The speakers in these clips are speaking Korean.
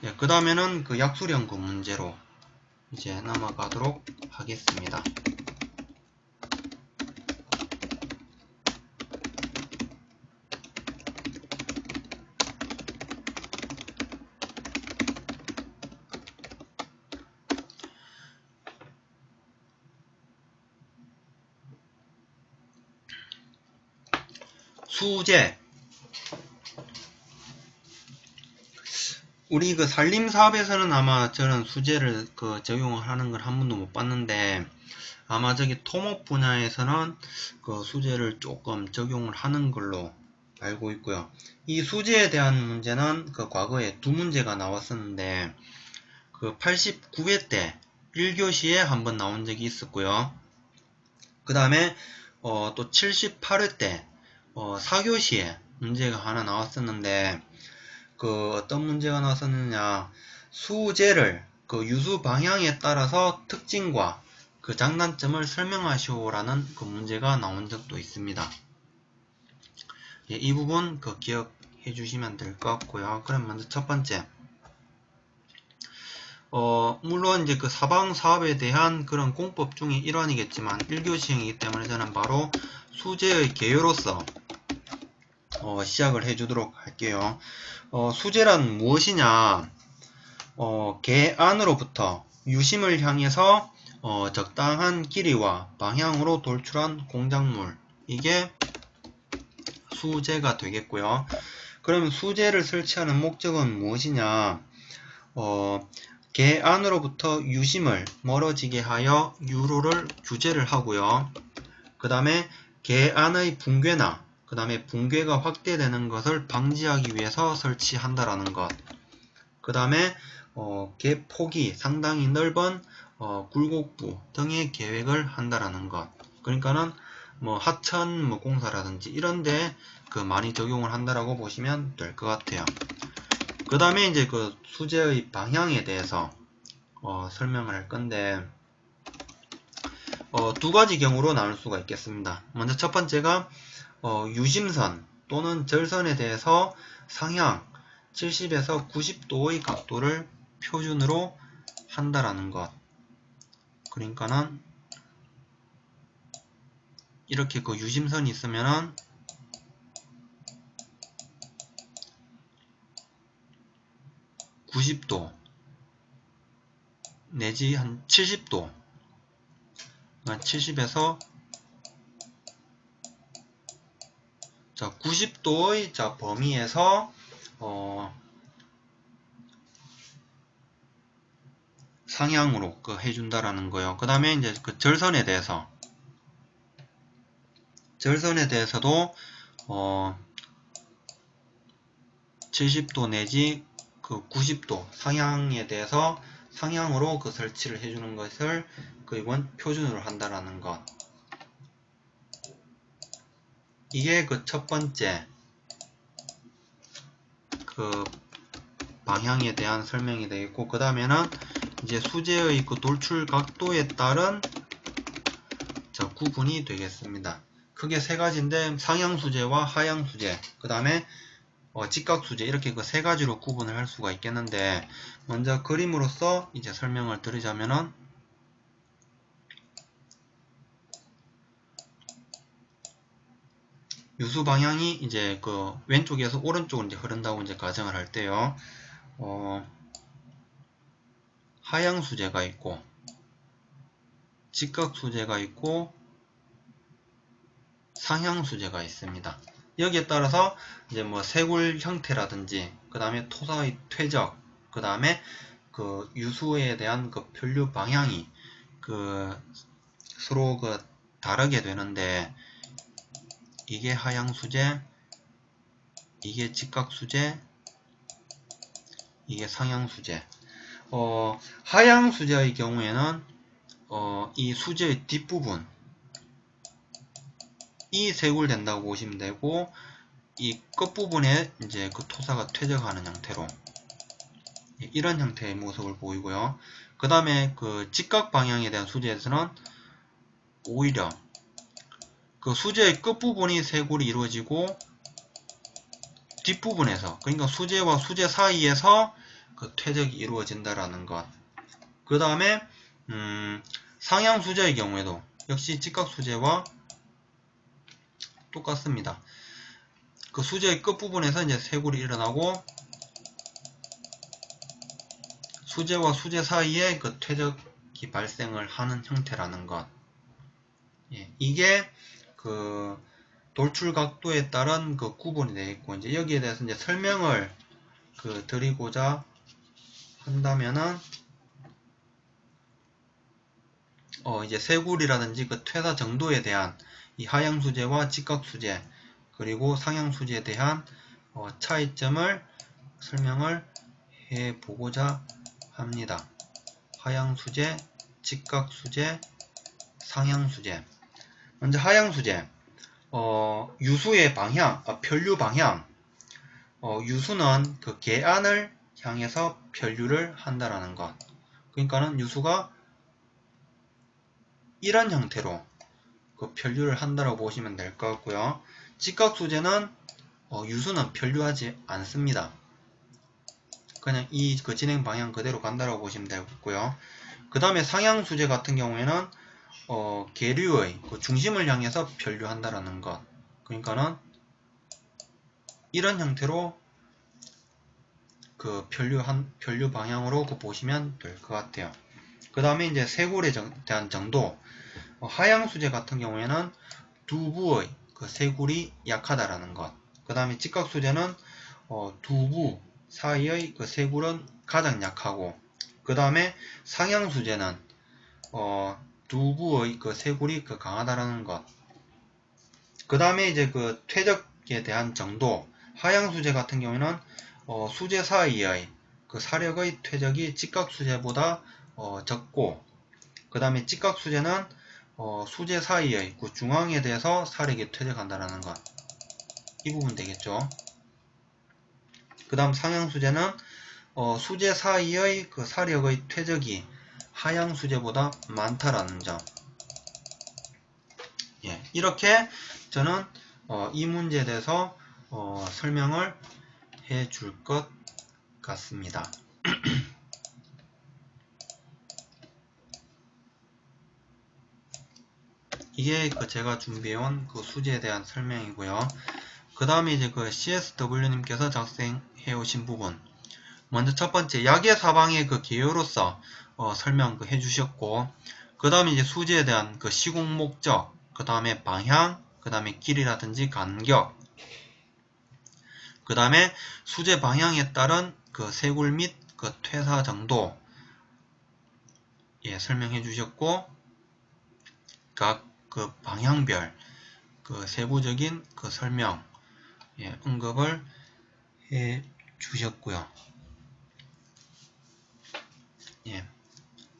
예, 그 다음에는 그 약수령 그 문제로 이제 넘어가도록 하겠습니다. 수재. 우리 그 산림사업에서는 아마 저는 수재를 그 적용을 하는 걸 한 번도 못 봤는데, 아마 저기 토목 분야에서는 그 수재를 조금 적용을 하는 걸로 알고 있고요. 이 수재에 대한 문제는 그 과거에 두 문제가 나왔었는데, 그 89회 때 1교시에 한번 나온 적이 있었고요. 그 다음에 또 78회 때 4교시에 문제가 하나 나왔었는데, 그 어떤 문제가 나왔었느냐, 수재를 그 유수 방향에 따라서 특징과 그 장단점을 설명하시오라는 그 문제가 나온 적도 있습니다. 예, 이 부분 그 기억해 주시면 될 것 같고요. 그럼 먼저 첫 번째, 물론 이제 그 사방 사업에 대한 그런 공법 중의 일환이겠지만 1교시형이기 때문에 저는 바로 수재의 개요로서 시작을 해 주도록 할게요. 수재란 무엇이냐, 개 안으로부터 유심을 향해서 적당한 길이와 방향으로 돌출한 공작물, 이게 수재가 되겠고요. 그럼 수재를 설치하는 목적은 무엇이냐, 개 안으로부터 유심을 멀어지게 하여 유로를 규제를 하고요. 그 다음에 개 안의 붕괴나 그 다음에 붕괴가 확대되는 것을 방지하기 위해서 설치한다라는 것. 그 다음에 개 폭이 상당히 넓은 굴곡부 등의 계획을 한다라는 것. 그러니까는 뭐 하천 뭐 공사라든지 이런데 그 많이 적용을 한다라고 보시면 될 것 같아요. 그 다음에 이제 그 수재의 방향에 대해서 설명을 할 건데, 두 가지 경우로 나눌 수가 있겠습니다. 먼저 첫 번째가 유심선 또는 절선에 대해서 상향 70에서 90도의 각도를 표준으로 한다라는 것. 그러니까는 이렇게 그 유심선이 있으면은 90도 내지 한 70도, 70에서 90도의 범위에서 상향으로 그 해준다라는 거예요. 그 다음에 이제 그 절선에 대해서도 70도 내지 그 90도 상향에 대해서 상향으로 그 설치를 해주는 것을 그 이건 표준으로 한다라는 것. 이게 그 첫 번째 그 방향에 대한 설명이 되겠고, 그 다음에는 이제 수재의 그 돌출 각도에 따른 구분이 되겠습니다. 크게 세 가지인데 상향 수재와 하향 수재, 그 다음에 직각 수재, 이렇게 그 세 가지로 구분을 할 수가 있겠는데, 먼저 그림으로서 이제 설명을 드리자면은, 유수 방향이 이제 그 왼쪽에서 오른쪽으로 이제 흐른다고 이제 가정을 할 때요, 하향 수재가 있고 직각 수재가 있고 상향 수재가 있습니다. 여기에 따라서 이제 뭐 세굴 형태라든지 그 다음에 토사의 퇴적, 그 다음에 그 유수에 대한 그 편류 방향이 그 서로 그 다르게 되는데, 이게 하향 수재, 이게 직각 수재, 이게 상향 수재. 하향 수재의 경우에는 이 수재의 뒷부분 이 세굴된다고 보시면 되고, 이 끝부분에 이제 그 토사가 퇴적하는 형태로 이런 형태의 모습을 보이고요. 그 다음에 그 직각 방향에 대한 수재에서는 오히려 그 수재의 끝부분이 세굴이 이루어지고 뒷부분에서, 그러니까 수재와 수재 사이에서 그 퇴적이 이루어진다라는 것. 그 다음에 상향 수재의 경우에도 역시 직각 수재와 똑같습니다. 그 수재의 끝부분에서 이제 쇄골이 일어나고 수재와 수재 사이에 그 퇴적이 발생을 하는 형태라는 것. 예, 이게 그 돌출 각도에 따른 그 구분이 되어 있고, 이제 여기에 대해서 이제 설명을 그 드리고자 한다면은 이제 쇄골이라든지 그 퇴사 정도에 대한 이 하향 수재와 직각 수재 그리고 상향 수재에 대한 차이점을 설명을 해 보고자 합니다. 하향 수재, 직각 수재, 상향 수재. 먼저 하향 수재. 유수의 방향, 편류 방향. 유수는 그 계안을 향해서 편류를 한다라는 것. 그러니까는 유수가 이런 형태로 그 편류를 한다라고 보시면 될 것 같고요. 직각 수재는 유수는 편류하지 않습니다. 그냥 이 그 진행 방향 그대로 간다라고 보시면 되겠고요. 그 다음에 상향 수재 같은 경우에는 계류의 그 중심을 향해서 편류한다라는 것. 그러니까는 이런 형태로 그 편류 방향으로 그 보시면 될 것 같아요. 그 다음에 이제 쇄골에 대한 정도. 하향 수재 같은 경우에는 두부의 그 쇄골이 약하다라는 것. 그 다음에 직각 수재는 두부 사이의 그 쇄골은 가장 약하고, 그 다음에 상향 수재는 두부의 그 쇄골이 그 강하다라는 것. 그 다음에 이제 그 퇴적에 대한 정도. 하향 수재 같은 경우에는 수재 사이의 그 사력의 퇴적이 직각 수재보다 적고, 그 다음에 직각 수재는 수재 사이의 그 중앙에 대해서 사력이 퇴적한다라는 것. 이 부분 되겠죠. 그 다음 상향 수재는 수재 사이의 그 사력의 퇴적이 하향 수재보다 많다라는 점. 예, 이렇게 저는 이 문제에 대해서 설명을 해 줄 것 같습니다. 이게 그 제가 준비해온 그 수지에 대한 설명이고요. 그 다음에 이제 그 CSW님께서 작성해 오신 부분. 먼저 첫 번째, 약의 사방의 그 개요로서 설명 해 주셨고, 그 다음에 이제 수지에 대한 그 시공 목적, 그 다음에 방향, 그 다음에 길이라든지 간격, 그 다음에 수제 방향에 따른 그 쇄골 및 그 퇴사 정도, 예, 설명해 주셨고, 각 그 방향별 그 세부적인 그 설명, 예, 언급을 해 주셨고요. 예,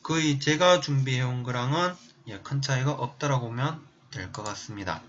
거의 제가 준비해 온 거랑은 큰 차이가 없다라고 보면 될 것 같습니다.